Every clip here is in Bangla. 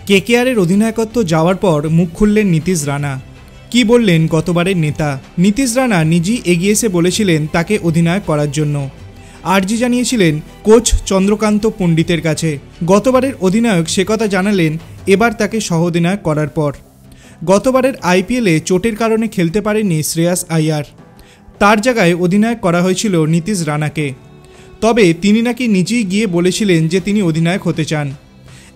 কেকেআরের অধিনায়কত্ব যাওয়ার পর মুখ খুললেন নীতিশ রানা। কি বললেন গতবারের নেতা? নীতিশ রানা নিজেই এগিয়ে এসে বলেছিলেন তাকে অধিনায়ক করার জন্য। আর্জি জানিয়েছিলেন কোচ চন্দ্রকান্ত পণ্ডিতের কাছে। গতবারের অধিনায়ক সে কথা জানালেন এবার তাকে সহ অধিনায়ক করার পর। গতবারের আইপিএলে চোটের কারণে খেলতে পারেননি শ্রেয়াস আইয়ার। তার জায়গায় অধিনায়ক করা হয়েছিল নীতিশ রানাকে। তবে তিনি নাকি নিজেই গিয়ে বলেছিলেন যে তিনি অধিনায়ক হতে চান।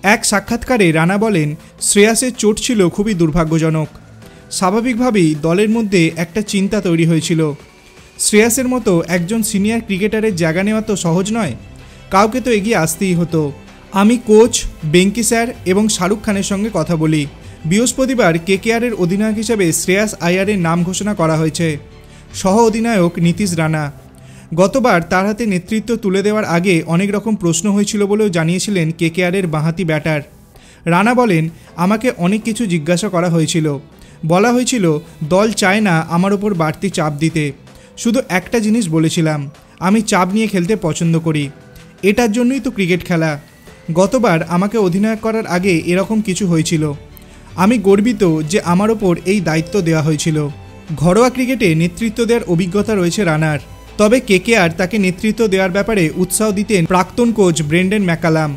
এক সাক্ষাৎকারে রানা বলেন, শ্রেয়াসের চোট ছিল খুবই দুর্ভাগ্যজনক। স্বাভাবিকভাবেই দলের মধ্যে একটা চিন্তা তৈরি হয়েছিল। শ্রেয়াসের মতো একজন সিনিয়র ক্রিকেটারের জায়গা নেওয়া তো সহজ নয়, কাউকে তো এগিয়ে আসতেই হতো। আমি কোচ, বেঙ্কি স্যার এবং শাহরুখ খানের সঙ্গে কথা বলি। বৃহস্পতিবার কেকেআরের অধিনায়ক হিসেবে শ্রেয়াস আইয়ারের নাম ঘোষণা করা হয়েছে। সহ অধিনায়ক নীতিশ রানা। গতবার তার হাতে নেতৃত্ব তুলে দেওয়ার আগে অনেক রকম প্রশ্ন হয়েছিল বলেও জানিয়েছিলেন কেকেআরের বাঁহাতি ব্যাটার। রানা বলেন, আমাকে অনেক কিছু জিজ্ঞাসা করা হয়েছিল। বলা হয়েছিল দল চায় না আমার ওপর বাড়তি চাপ দিতে। শুধু একটা জিনিস বলেছিলাম, আমি চাপ নিয়ে খেলতে পছন্দ করি। এটার জন্যই তো ক্রিকেট খেলা। গতবার আমাকে অধিনায়ক করার আগে এরকম কিছু হয়েছিল। আমি গর্বিত যে আমার ওপর এই দায়িত্ব দেওয়া হয়েছিল। ঘরোয়া ক্রিকেটে নেতৃত্ব দেওয়ার অভিজ্ঞতা রয়েছে রানার। তবে কেকেআর তাকে নেতৃত্ব দেওয়ার ব্যাপারে উৎসাহ দিতেন প্রাক্তন কোচ ব্রেন্ডন ম্যাকালাম।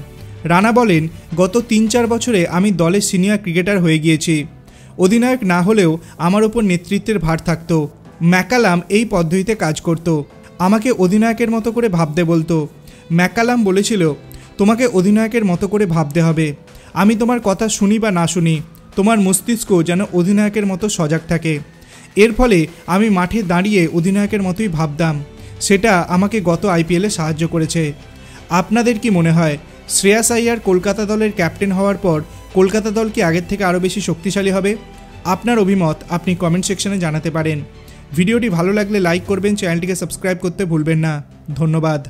রানা বলেন, গত ৩-৪ বছরে আমি দলের সিনিয়র ক্রিকেটার হয়ে গিয়েছি। অধিনায়ক না হলেও আমার ওপর নেতৃত্বের ভার থাকতো। ম্যাকালাম এই পদ্ধতিতে কাজ করত। আমাকে অধিনায়কের মতো করে ভাবতে বলতো। ম্যাকালাম বলেছিল, তোমাকে অধিনায়কের মতো করে ভাবতে হবে। আমি তোমার কথা শুনি বা না শুনি, তোমার মস্তিষ্ক যেন অধিনায়কের মতো সজাগ থাকে। এর ফলে আমি মাঠে দাঁড়িয়ে অধিনায়কের মতোই ভাবতাম। সেটা আমাকে গত আইপিএলে সাহায্য করেছে। আপনাদের কি মনে হয় শ্রেয়াস আইয়ার কলকাতা দলের ক্যাপ্টেন হওয়ার পর কলকাতা দল কি আগের থেকে আরও বেশি শক্তিশালী হবে? আপনার অভিমত আপনি কমেন্ট সেকশনে জানাতে পারেন। ভিডিওটি ভালো লাগলে লাইক করবেন, চ্যানেলটিকে সাবস্ক্রাইব করতে ভুলবেন না। ধন্যবাদ।